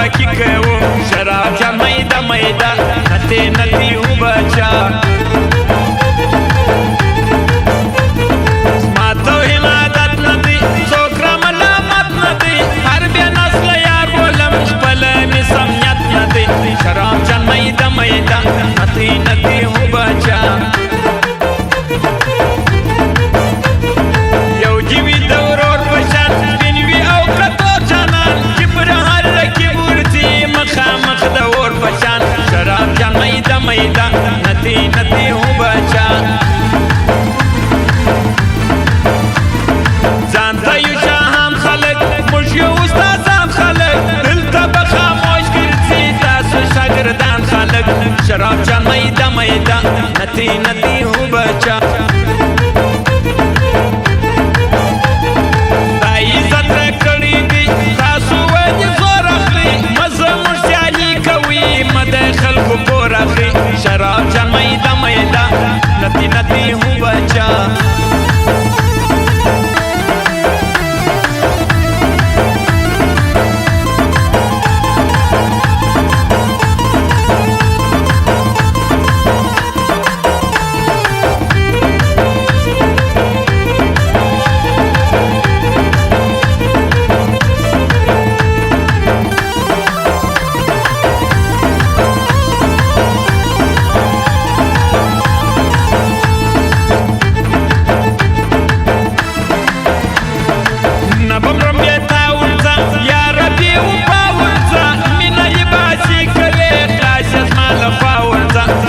پکی کوو شراب جان میده میده نتی نتی هو بچا زما توهین عادت ندی څوک را ملامت ندی هر بیا نسل یار بولم خپل مې سمنیت ندی شراب جان میده میده نتی نتی هو بچا میده نتی نتی هو بچا ځان ته یو شاهان خلک موږ یو استادان خلک دلته به خاموش ګرځي تاسو شاګردان خلک شراب جان میده میده نتی نتی هو بچا دا عزت راکړی دی تاسو ولې زور اخلئ مزه موږ سیالي کوي مده خلکو پور اخلي شراب جان میده میده نتی نتی هو بچا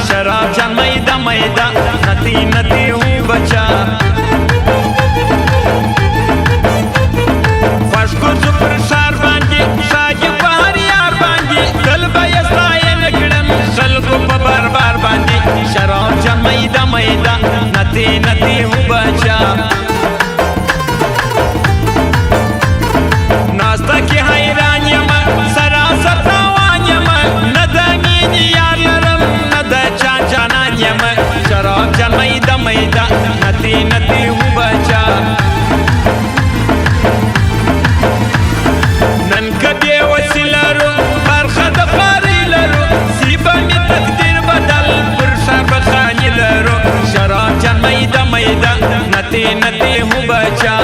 شراب جان میده میده نتی نتی هو بچا خوش ګرځو پر ښار باندې شاګي په هر یار باندې تل به یې ستاینه کړم خلکو په باربار باندې شراب جان میده میده نتی نتی هو بچا ناسته کې حیران یم سراسر تاوان یم نه د مینې یار لرم نه د جان جانان یم شراب جان میده میده نتی نتی هو بچا نن که بې وسې لرو برخه د خوارۍ لرو سیبه مې تقدیر بدل پر ښار به خاني لرو شراب جان میده میده نتی نتی هو بچا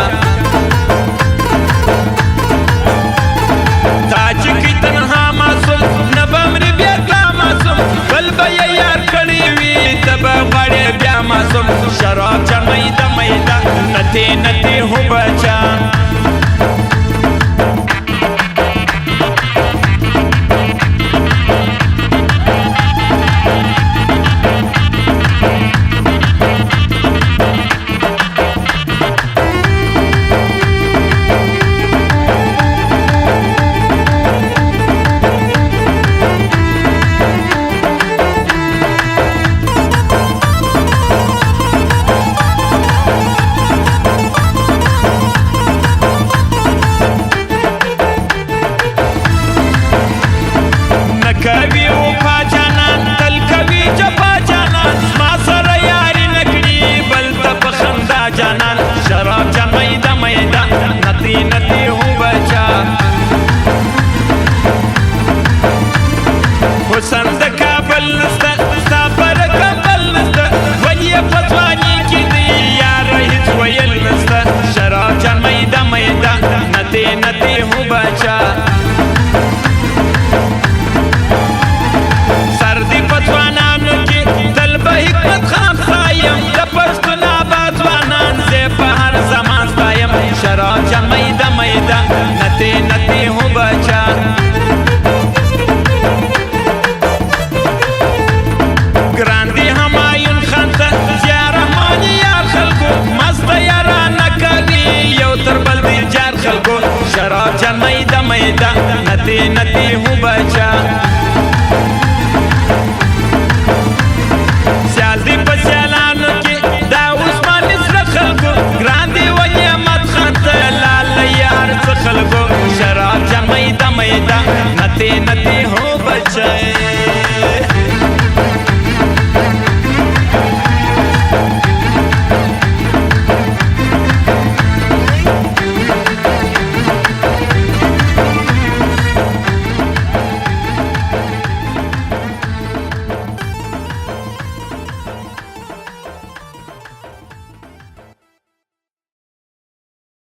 تا چې کوي تنها معصوم نه به مري بیا کلا معصوم بل به یې یار کړی وي ته به غواړې بیا معصوم شراب جان میده میده نتی نتی هو بچا کوي وفا جانان تل کوي جفا جانان ما سره یاري نکړي بل ته په خندا جانان شراب جان میده میده نتی نتی هو بچا حسن د کابل نسته ستا پر کابل نسته ولې په ځواني کې دی یار هیڅ ویل نسته شراب جان میده میده نتی نتی هو بچا حکمت خان ستایم د پښتون آباد ځوانان زه په هر زمان ستایم شراب جان میده میده نتی نتی هو بچا ګران دی همایون خان ته ضیا رحماني یار خلکو مست یارانه کوي یو تر بل دی جار خلکو شراب جان میده میده نتی نتی هو بچا